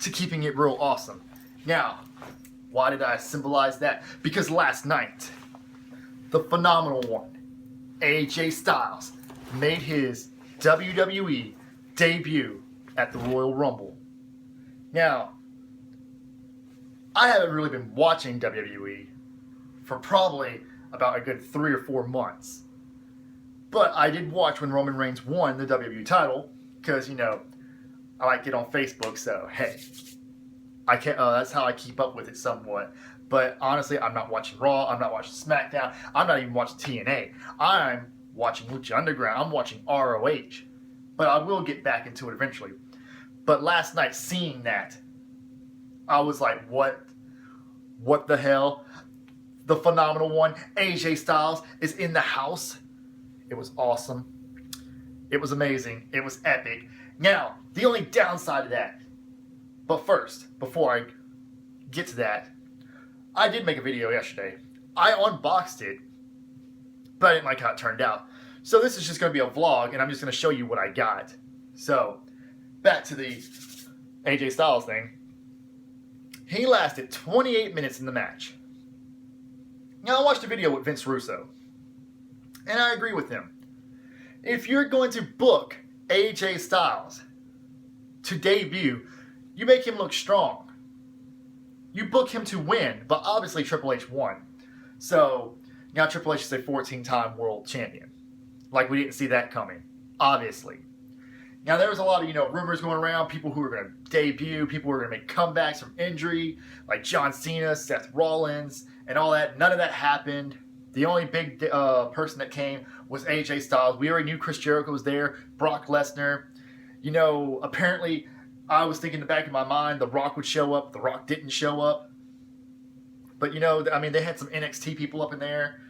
to keeping it real awesome. Now, why did I symbolize that? Because last night, the phenomenal one, AJ Styles, made his WWE debut at the Royal Rumble. Now, I haven't really been watching WWE for probably about a good 3 or 4 months. But I did watch when Roman Reigns won the WWE title, because, I like it on Facebook, so hey. I can't. That's how I keep up with it somewhat. But honestly, I'm not watching Raw. I'm not watching SmackDown. I'm not even watching TNA. I'm watching Lucha Underground. I'm watching ROH. But I will get back into it eventually. But last night, seeing that, I was like, what? What the hell? The phenomenal one, AJ Styles, is in the house. It was awesome. It was amazing. It was epic. Now, the only downside of that, but first, before I get to that, I did make a video yesterday. I unboxed it, but I didn't like how it turned out. So this is just going to be a vlog, and I'm just going to show you what I got. So, back to the AJ Styles thing. He lasted 28 minutes in the match. Now, I watched a video with Vince Russo, and I agree with him. If you're going to book AJ Styles to debut, you make him look strong. You book him to win, but obviously Triple H won. So, now Triple H is a 14-time world champion. Like, we didn't see that coming, obviously. Now, there was a lot of, rumors going around, people who were going to debut, people who were going to make comebacks from injury, like John Cena, Seth Rollins, and all that. None of that happened. The only big person that came was AJ Styles. We already knew Chris Jericho was there, Brock Lesnar. Apparently, I was thinking in the back of my mind The Rock would show up. The Rock didn't show up. But, they had some NXT people up in there,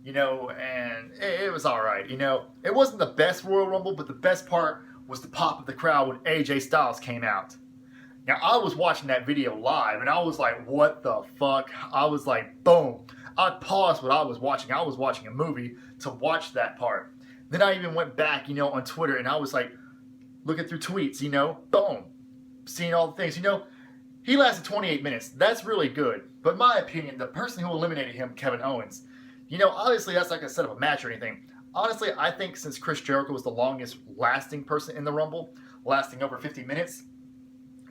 and it was all right. It wasn't the best Royal Rumble, but the best part was the pop of the crowd when AJ Styles came out. Now, I was watching that video live, and I was like, what the fuck? I was like, boom. I paused what I was watching. I was watching a movie to watch that part. Then I even went back, on Twitter, and I was like, looking through tweets, boom. Seeing all the things, he lasted 28 minutes. That's really good. But in my opinion, the person who eliminated him, Kevin Owens, obviously that's like a set of a match or anything. Honestly, I think since Chris Jericho was the longest lasting person in the Rumble, lasting over 50 minutes,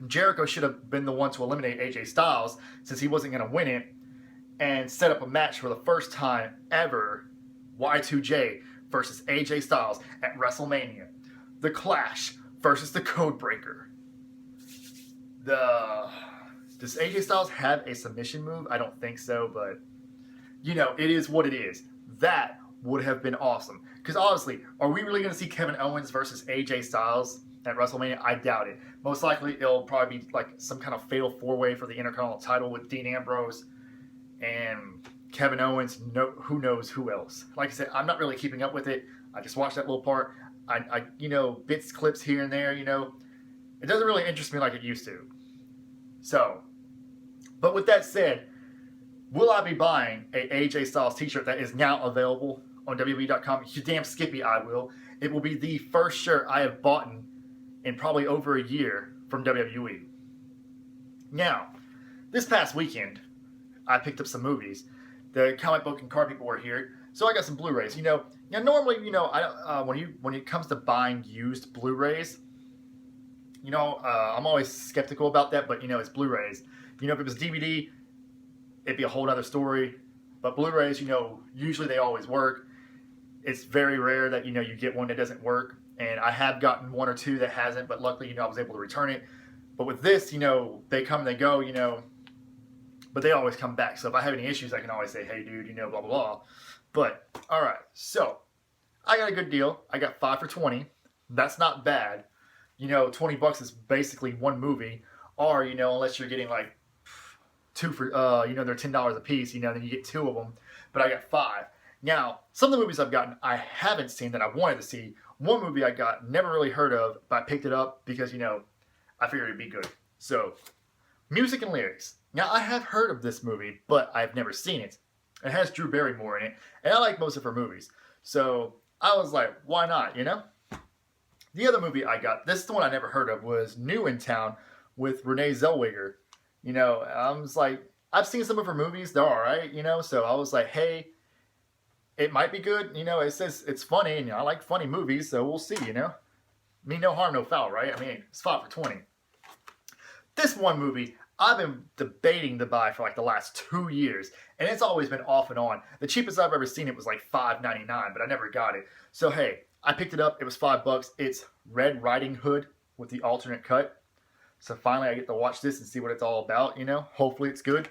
Jericho should have been the one to eliminate AJ Styles since he wasn't going to win it and set up a match for the first time ever, Y2J versus AJ Styles at WrestleMania. The Clash versus the Codebreaker. Does AJ Styles have a submission move? I don't think so, but it is what it is. That would have been awesome. Because honestly, are we really going to see Kevin Owens versus AJ Styles at WrestleMania? I doubt it. Most likely, it'll probably be like some kind of fatal 4-way for the Intercontinental title with Dean Ambrose and Kevin Owens. Who knows who else? Like I said, I'm not really keeping up with it. I just watched that little part. I bits, clips here and there. It doesn't really interest me like it used to. So, but with that said, will I be buying a AJ Styles t-shirt that is now available on WWE.com? You damn skippy, I will. It will be the first shirt I have bought in probably over a year from WWE. Now, this past weekend, I picked up some movies. The comic book and card people were here, so I got some Blu-rays. Now normally, I when it comes to buying used Blu-rays, I'm always skeptical about that, but it's Blu-rays. If it was DVD, it'd be a whole other story. But Blu-rays, usually they always work. It's very rare that, you get one that doesn't work. And I have gotten one or two that hasn't, but luckily, I was able to return it. But with this, they come and they go, but they always come back. So if I have any issues, I can always say, hey, dude, blah, blah, blah. But, all right. So, I got a good deal. I got 5 for $20. That's not bad. $20 is basically one movie. Or, unless you're getting like 2 for, they're $10 a piece, then you get 2 of them. But I got 5. Now, some of the movies I've gotten, I haven't seen that I wanted to see. One movie I got, never really heard of, but I picked it up because, I figured it'd be good. So, music and lyrics. Now, I have heard of this movie, but I've never seen it. It has Drew Barrymore in it, and I like most of her movies. So, I was like, why not, The other movie I got, this is the one I never heard of, was New in Town with Renee Zellweger. You know, I was like, I've seen some of her movies; they're all right. You know, so I was like, hey, it might be good. You know, it says it's funny, and you know, I like funny movies, so we'll see. You know, I mean, no harm, no foul, right? I mean, it's 5 for 20. This one movie I've been debating to buy for like the last 2 years, and it's always been off and on. The cheapest I've ever seen it was like $5.99, but I never got it. So hey, I picked it up. It was $5. It's Red Riding Hood with the alternate cut. So finally, I get to watch this and see what it's all about. You know, hopefully it's good.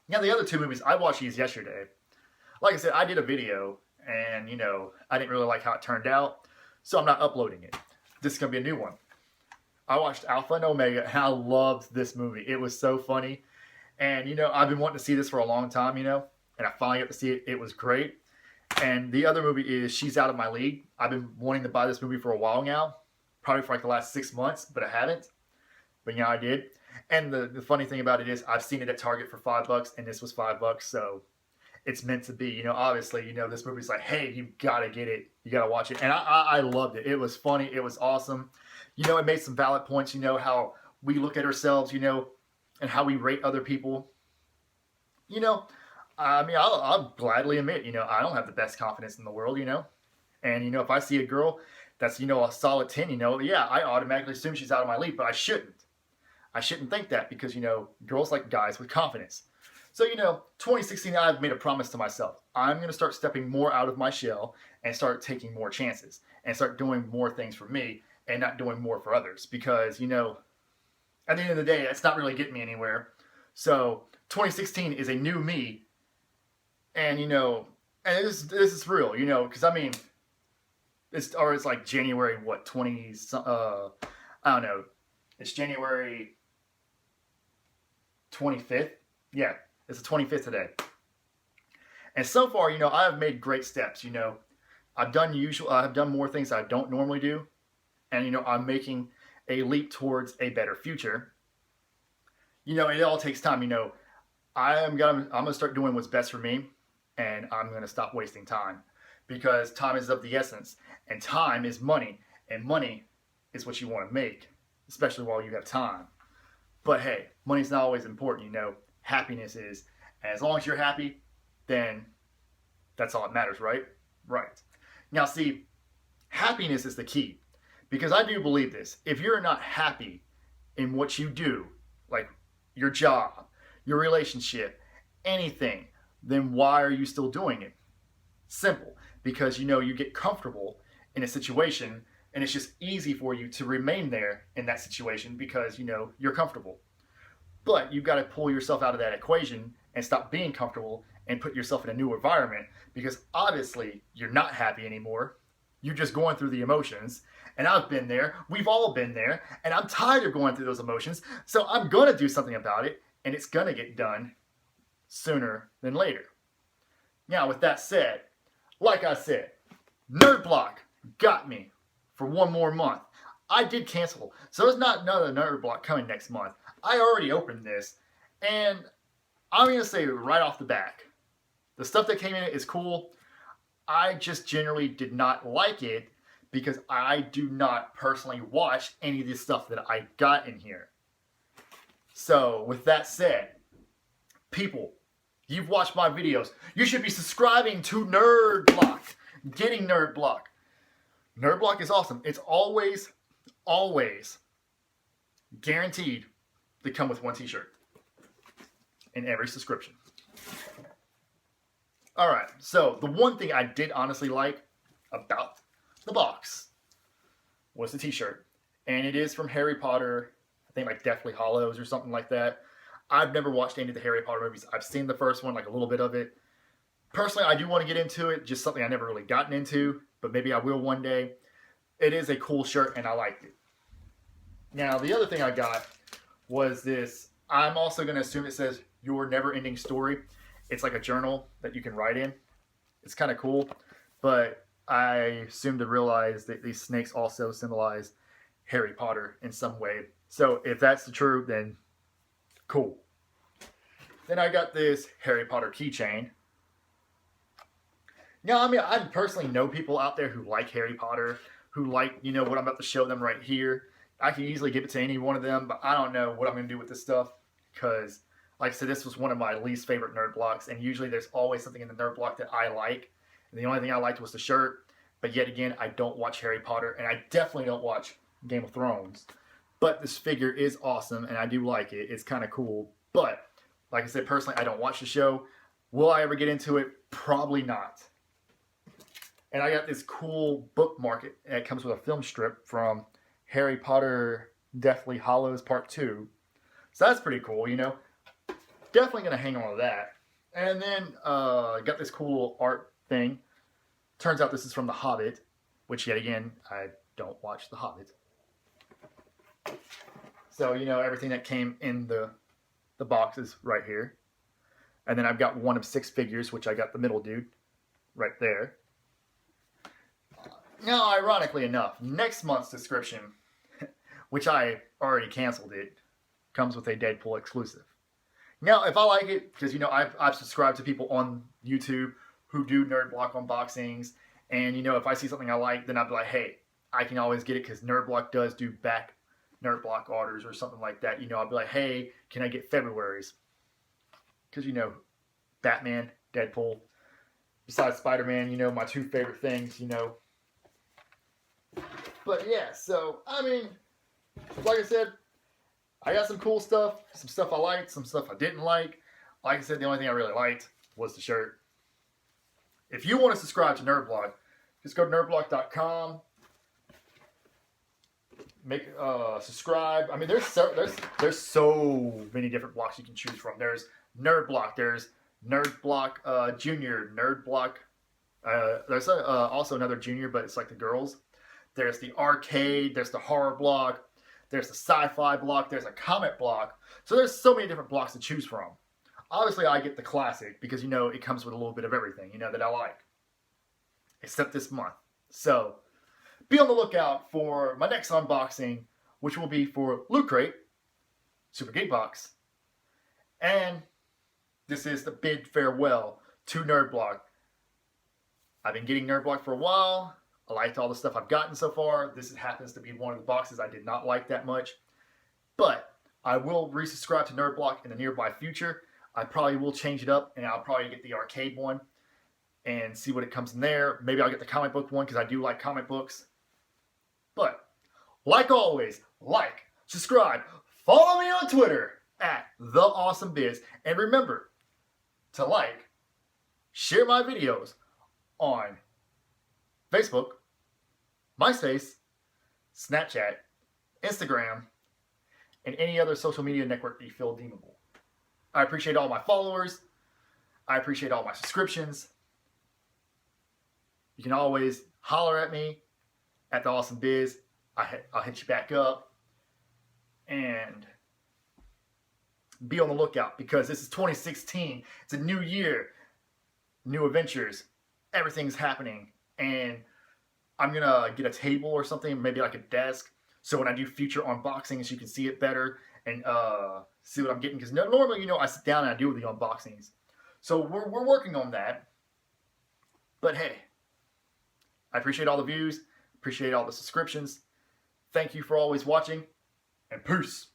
Now the other two movies I watched these yesterday. Like I said, I did a video, and you know, I didn't really like how it turned out, so I'm not uploading it. This is gonna be a new one. I watched Alpha and Omega, and I loved this movie. It was so funny. And, you know, I've been wanting to see this for a long time, you know, and I finally got to see it. It was great. And the other movie is She's Out of My League. I've been wanting to buy this movie for a while now, probably for like the last 6 months, but I haven't. But, yeah, I did. And the funny thing about it is I've seen it at Target for $5, and this was $5, so it's meant to be. You know, obviously, you know, this movie's like, hey, you got to get it. You got to watch it. And I loved it. It was funny. It was awesome. You know, it made some valid points, you know, how we look at ourselves, you know, and how we rate other people. You know, I mean, I'll gladly admit, you know, I don't have the best confidence in the world, you know. And, you know, if I see a girl that's, you know, a solid 10, you know, yeah, I automatically assume she's out of my league, but I shouldn't. I shouldn't think that because, you know, girls like guys with confidence. So, you know, 2016, I've made a promise to myself. I'm going to start stepping more out of my shell and start taking more chances and start doing more things for me and not doing more for others because, you know, at the end of the day, it's not really getting me anywhere. So 2016 is a new me. And, you know, and this is real, you know, because, I mean, it's like January, what, I don't know. It's January 25th. Yeah, it's the 25th today. And so far, you know, I have made great steps, you know. I've done more things I don't normally do. And, you know, I'm making a leap towards a better future. You know, it all takes time. You know, I'm going to start doing what's best for me. And I'm going to stop wasting time. Because time is of the essence. And time is money. And money is what you want to make. Especially while you have time. But hey, money's not always important, you know. Happiness is. And as long as you're happy, then that's all that matters, right? Right. Now, see, happiness is the key. Because I do believe this. If you're not happy in what you do, like your job, your relationship, anything, then why are you still doing it? Simple. Because, you know, you get comfortable in a situation and it's just easy for you to remain there in that situation because, you know, you're comfortable. But you've got to pull yourself out of that equation and stop being comfortable and put yourself in a new environment because obviously you're not happy anymore. You're just going through the emotions. And I've been there. We've all been there. And I'm tired of going through those emotions. So I'm going to do something about it. And it's going to get done sooner than later. Now, with that said, like I said, Nerd Block got me for one more month. I did cancel. So there's not another Nerd Block coming next month. I already opened this. And I'm going to say right off the back, the stuff that came in it is cool. I just generally did not like it because I do not personally watch any of the stuff that I got in here. So, with that said, people, you've watched my videos. You should be subscribing to Nerd Block. Getting Nerd Block. Nerd Block is awesome. It's always guaranteed to come with one t-shirt in every subscription. Alright, so the one thing I did honestly like about the box was the t-shirt. And it is from Harry Potter, I think like Deathly Hallows or something like that. I've never watched any of the Harry Potter movies. I've seen the first one, like a little bit of it. Personally, I do want to get into it, just something I never really gotten into, but maybe I will one day. It is a cool shirt and I liked it. Now, the other thing I got was this. I'm also going to assume it says Your Never Ending Story. It's like a journal that you can write in. It's kind of cool, but I assume to realize that these snakes also symbolize Harry Potter in some way. So if that's the truth, then cool. Then I got this Harry Potter keychain. Now, I mean, I personally know people out there who like Harry Potter, who like, you know, what I'm about to show them right here. I can easily give it to any one of them, but I don't know what I'm going to do with this stuff because, like I said, this was one of my least favorite nerd blocks, and usually there's always something in the nerd block that I like. And the only thing I liked was the shirt. But yet again, I don't watch Harry Potter, and I definitely don't watch Game of Thrones. But this figure is awesome, and I do like it. It's kind of cool. But like I said, personally, I don't watch the show. Will I ever get into it? Probably not. And I got this cool bookmark. It comes with a film strip from Harry Potter Deathly Hallows Part 2. So that's pretty cool, you know. Definitely going to hang on to that. And then got this cool art thing. Turns out this is from The Hobbit, which yet again, I don't watch The Hobbit. So, you know, everything that came in the box is right here. And then I've got one of 6 figures, which I got the middle dude right there. Now, ironically enough, next month's description, which I already canceled it, comes with a Deadpool exclusive. Now, if I like it, because, you know, I've subscribed to people on YouTube who do Nerd Block unboxings, and, you know, if I see something I like, then I'll be like, hey, I can always get it, because Nerd Block does do back Nerd Block orders or something like that. You know, I'll be like, hey, can I get February's? Because, you know, Batman, Deadpool, besides Spider-Man, you know, my 2 favorite things, you know. But yeah, so, I mean, like I said, I got some cool stuff, some stuff I liked, some stuff I didn't like. Like I said, the only thing I really liked was the shirt. If you want to subscribe to Nerd Block, just go to nerdblock.com. Make subscribe. I mean, there's so many different blocks you can choose from. There's Nerd Block. There's Nerd Block Junior. Nerd Block. There's also another Junior, but it's like the girls. There's the arcade. There's the horror block. There's the sci-fi block. There's a comic block. So there's so many different blocks to choose from. Obviously, I get the classic because, you know, it comes with a little bit of everything, you know, that I like. Except this month. So be on the lookout for my next unboxing, which will be for Loot Crate, Super Geek Box, and this is the bid farewell to Nerd Block. I've been getting Nerd Block for a while. I liked all the stuff I've gotten so far. This happens to be one of the boxes I did not like that much. But I will resubscribe to Nerd Block in the nearby future. I probably will change it up, and I'll probably get the arcade one and see what it comes in there. Maybe I'll get the comic book one because I do like comic books. But, like always, like, subscribe, follow me on Twitter at TheAwesomeBiz, and remember to like, share my videos on Facebook, MySpace, Snapchat, Instagram, and any other social media network that you feel deemable. I appreciate all my followers. I appreciate all my subscriptions. You can always holler at me at The Awesome Biz. I'll hit you back up. And be on the lookout because this is 2016. It's a new year. New adventures. Everything's happening. And I'm going to get a table or something, maybe like a desk. So when I do future unboxings, you can see it better and see what I'm getting. Because normally, you know, I sit down and I do the unboxings. So we're working on that. But hey, I appreciate all the views. Appreciate all the subscriptions. Thank you for always watching. And peace.